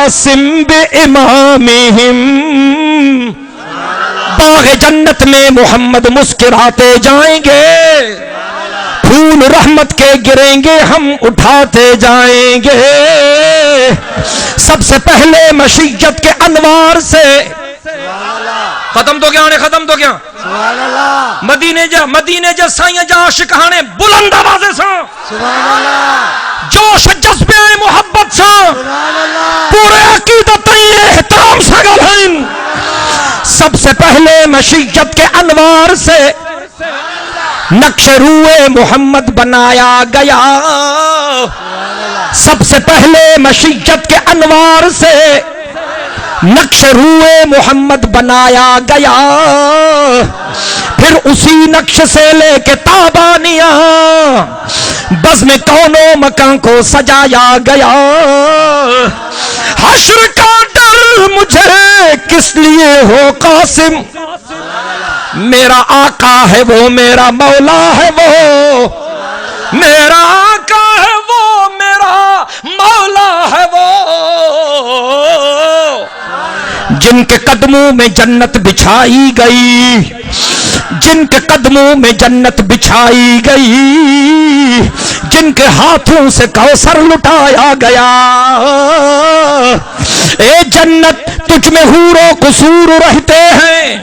قاسم بامامہم، باغ جنت میں محمد مسکراتے جائیں گے، پھول رحمت کے گریں گے ہم اٹھاتے جائیں گے، سب سے پہلے مشیت کے انوار سے ختم تو کیا ختم تو کیا مدینے جا سائیں جا عاشق ہانے بلند آوازے سا جوش جذبے محبت سا پورے عقیدت احترام سا گلھائن، سب سے پہلے مشیت کے انوار سے نقش روئے محمد بنایا گیا، سب سے پہلے مشیت کے انوار سے نقش روئے محمد بنایا گیا، پھر اسی نقش سے لے کے تابانیاں بزم کون و مکان کو سجایا گیا، حشر کا ڈر مجھے کس لیے ہو قاسم، میرا آقا ہے وہ میرا مولا ہے وہ، میرا آقا ہے وہ میرا مولا ہے وہ، جن کے قدموں میں جنت بچھائی گئی، جن کے قدموں میں جنت بچھائی گئی، جن کے ہاتھوں سے کوثر لٹایا گیا، اے جنت تجھ میں حور و قصور رہتے ہیں،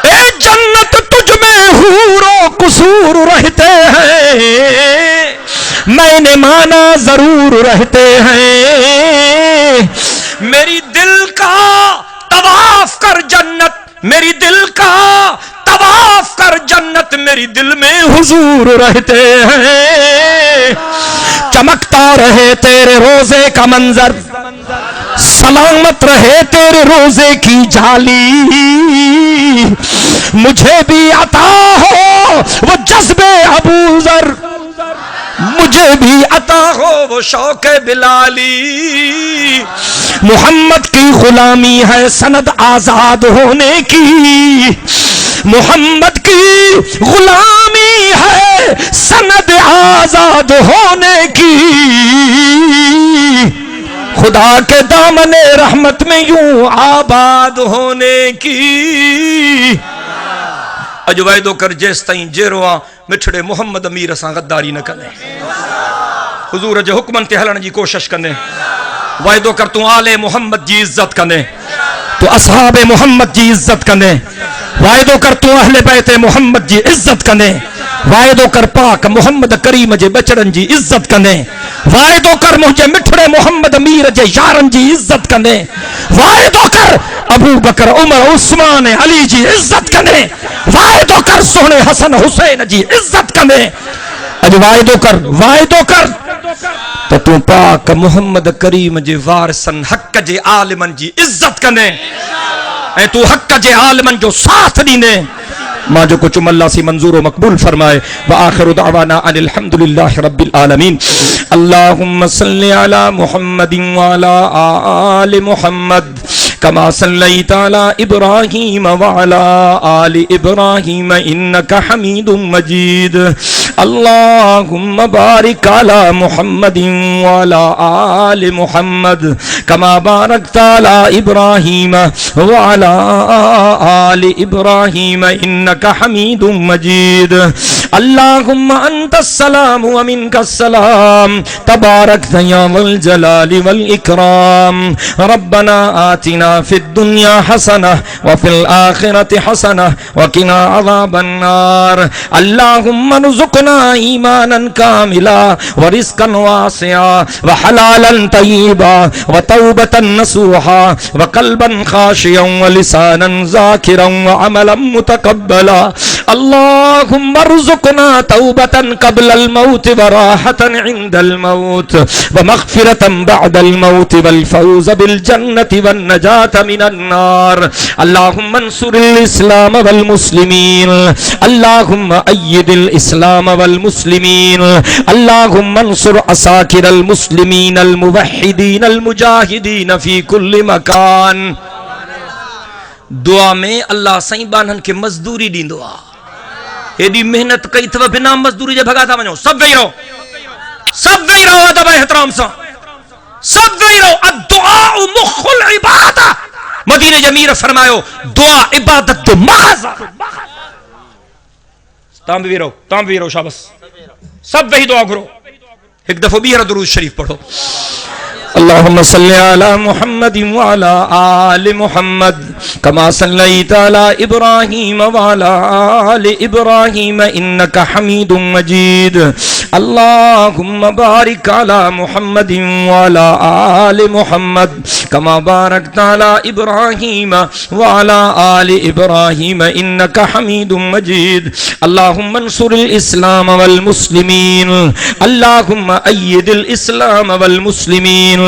اے جنت تجھ میں حور و قصور رہتے ہیں، میں نے مانا ضرور رہتے ہیں، میری دل کا طواف کر جنت، میری دل کا طواف کر جنت، میری دل میں حضور رہتے ہیں، چمکتا رہے تیرے روزے کا منظر، سلامت رہے تیرے روزے کی جھالی، مجھے بھی عطا ہو وہ جذبے ابو ذر، مجھے بھی عطا ہو وہ شوق بلالی، محمد کی غلامی ہے سند آزاد ہونے کی، محمد کی غلامی ہے سند آزاد ہونے کی، خدا کے دامن رحمت میں یوں آباد ہونے کی، اجوائدو کر جیس تائیں جیروان مٹھڑے محمد امیر اساں غداری نہ کنے، حضور جے حکمن تے ہلن جی کوشش کنے، وعدو کر تو آل محمد جی عزت کنے، تو اصحاب محمد جی عزت کنے، وعدو کر تو اہل بیت محمد جی عزت کنے، وعدو کر پاک محمد کریم جے بچڑن جی عزت کنے، وعدو کر مجھے مٹھڑے محمد امیر جے یارن جی عزت کنے، وعدو کر ابو بکر عمر عثمان علی جی عزت کنے، وعدو کر سونے حسن حسین جی عزت کنے، اج وعدو کر تو پاک محمد کریم جے وارثن حق جے عالمن جی عزت کنے، اے تو حق جے عالمن جو ساتھ دینے، ماں جو کچھ اللہ سی منظور و مقبول فرمائے، وآخر دعوانا ان الحمدللہ رب العالمین، اللہم صلی علی محمد وعلی آل محمد كما صليت على إبراهيم وعلى آل إبراهيم إنك حميد مجيد، اللهم بارك على محمد وعلى آل محمد كما باركت على إبراهيم وعلى آل إبراهيم إنك حميد مجيد، اللهم أنت السلام ومنك السلام، تباركت يا ذا الجلال والإكرام، ربنا آتنا في الدنيا حسنة وفي الآخرة حسنة وقنا عذاب النار، اللهم ارزقنا إيمانا كاملا ورزقا واسعا وحلالا طيبا وتوبة نصوحا وقلبا خاشعا ولسانا ذاكرا وعملا متقبلا، اللهم ارزقنا توبة قبل الموت وراحة عند الموت ومغفرة بعد الموت والفوز بالجنة والنجاة من النار، اللهم انصر الإسلام والمسلمين، اللهم أيد الإسلام والمسلمين، اللهم انصر عساكر المسلمين الموحدين المجاهدين في كل مكان، دعا میں اللہ سائیں بانن کے مزدوری دین دعا، ایڈی محنت کئی تھو بنا مزدوری جے بھگا تھا ونجو، سب وہی رہو ادب احترام سا، سب وہی رہو، الدعاء مخ العبادہ. مدینہ جمیر فرماؤ دعا عبادت تو محض. تام بھی رہو شابس سب وہی دعا کرو. ایک دفعہ بھی درود شریف پڑھو. اللهم صل على محمد وعلى آل محمد كما صليت على إبراهيم وعلى آل إبراهيم إنك حميد مجيد. اللهم بارك على محمد وعلى آل محمد كما باركت على إبراهيم وعلى آل إبراهيم إنك حميد مجيد. اللهم انصر الإسلام والمسلمين. اللهم أيد الإسلام والمسلمين.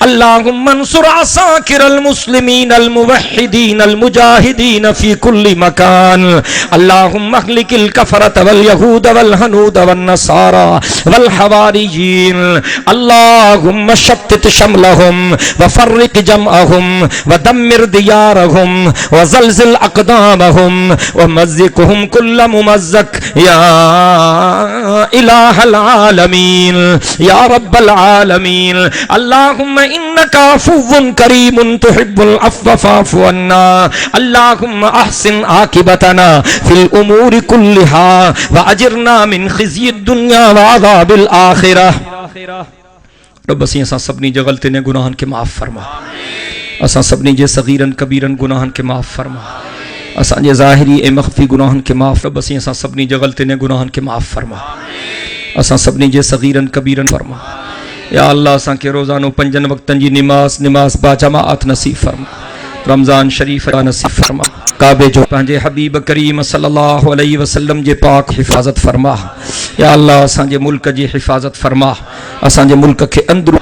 اللهم انصر عساكر المسلمين الموحدين المجاهدين في كل مكان. اللهم اهلك الكفرة واليهود والهنود والنصارى والحواريين. اللهم شتت شملهم وفرق جمعهم ودمر ديارهم وزلزل أقدامهم ومزقهم كل ممزق يا إله العالمين يا رب العالمين. اللهم إنك عفو كريم تحب العفو فاعف عنا. اللهم أحسن عاقبتنا في الأمور كلها وأجرنا من خزي الدنيا وعذاب الآخرة. رب اسی اساں سبنی جے غلطی نے گناہن کے معاف فرما. اساں سبنی جے صغیرن کبیرن گناہن کے معاف فرما. اساں جے ظاہری اے مخفی گناہن کے معاف. رب اسی اساں سبنی جے غلطی نے گناہن کے معاف فرما. اساں سبنی جے صغیرن کبیرن فرما. یا اللہ اساں کے روزانو پنجن وقتن جی نماز با جماعت نصیب فرما. رمضان شریف نصیب فرما. کعبے جو پنجے حبیب کریم صلی اللہ علیہ وسلم جے پاک حفاظت فرما. یا اللہ اساں جے ملک جی حفاظت فرما. اساں جے ملک کے اندر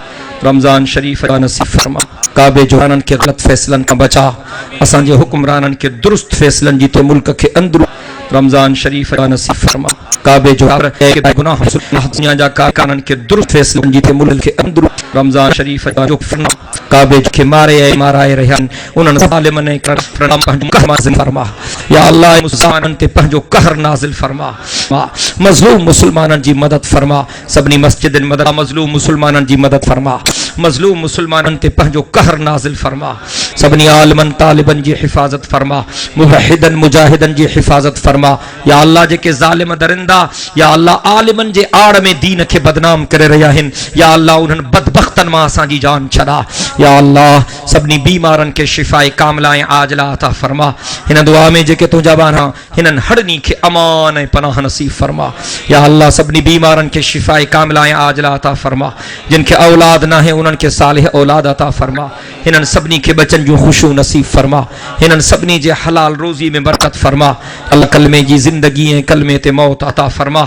رمضان شریف نصیب فرما. کعبے جو رانن کے غلط فیصلن کا بچا. اساں جے حکمرانن کے درست فیصلن جی تے ملک کے اندر رمضان شریف نصیب فرما. کعبے جو گناہ دنیا جا کارکنن کے درست فیصلن جی تے ملک کے اندر رمضان شریف جو فرما. کعبے جو کے مارائے رہن انہاں ظالمن نے کرم نازل فرما. یا اللہ مسلمانن تے پنجو قہر نازل فرما. مظلوم مسلمانن جی مدد فرما. سبنی مسجد مدد مظلوم مسلمانن جی مدد فرما. مظلوم مسلمانن تے پنجو قہر نازل فرما. سبنی عالمن طالبن جی حفاظت فرما. موحدن مجاہدن جی حفاظت فرما. یا اللہ جے کے ظالم درندہ یا اللہ عالمن جے آڑ میں دین کے بدنام کرے رہا ہن. یا اللہ انہن بدبختن ماں سان جی جان چھڑا. یا اللہ سبنی بیمارن کے شفائے کاملائیں عاجلہ عطا فرما. ہنن دعا میں جے کہ تو جبانا ہنن ہڑنی کے امان پناہ نصیب فرما. یا اللہ سبنی بیمارن کے شفائے کاملائیں عاجلہ عطا فرما. جن کے اولاد نہ ہیں انہن کے صالح اولاد عطا فرما. ہنن سبنی کے بچن جو خشوع نصیب فرما. ہنن سبنی جے حلال روزی میں برکت فرما. اللہ کلمے جی زندگی ہیں کلمے تے موت عطا فرما.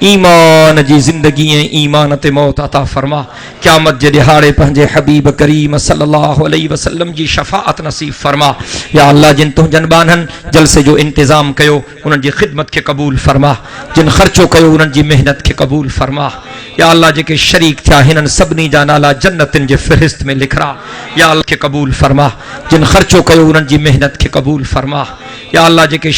ایمان جی زندگی ہیں ایمان تے موت عطا فرما. قیامت جے دہاڑے پنجے حبیب کریم صلی اللہ علیہ وسلم جی شفاعت نصیب فرما. یا اللہ جن تو جنبانن جلسے جو انتظام کیو انہن جی خدمت کے قبول فرما. جن خرچو کیو انہن جی محنت کے قبول فرما. یا اللہ جے کے شریک تھا ہنن سبنی جانالا جنتن جے فہرست میں لکھ رہا. یا اللہ کے قبول فرما. جن خرچو کیو انہن جی محنت کے قبول فرما. یا اللہ جے کے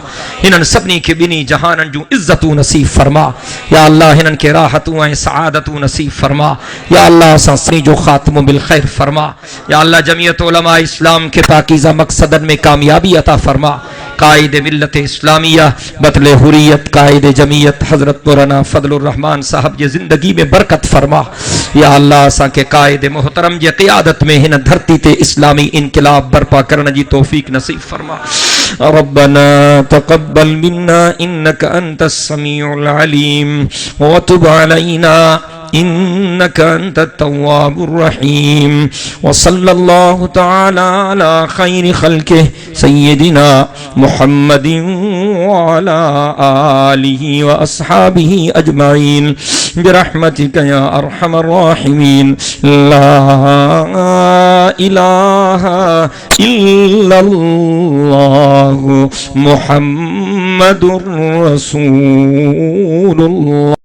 ہنن سبنی کے بنی جہانن جو عزتو نصیب فرما. یا اللہ ہنن کے راحتو ہیں سعادتو نصیب فرما. یا اللہ سنی جو خاتم بالخیر فرما. یا اللہ جمعیت علماء اسلام کے پاکیزہ مقصدن میں کامیابی عطا فرما. قائد ملت اسلامیہ بطل حریت قائد جمعیت حضرت مولانا فضل الرحمن صاحب یہ زندگی میں برکت فرما. یا اللہ اساں کے قائد محترم جے قیادت میں ہن دھرتی تے اسلامی انقلاب برپا کرنے جی توفیق نصیب فرما. ربنا تقبل منا انك انت السميع العليم وتب علينا إنك أنت التواب الرحيم. وصلى الله تعالى على خير خلقه سيدنا محمد وعلى آله وأصحابه أجمعين برحمتك يا أرحم الراحمين. لا إله إلا الله محمد رسول الله.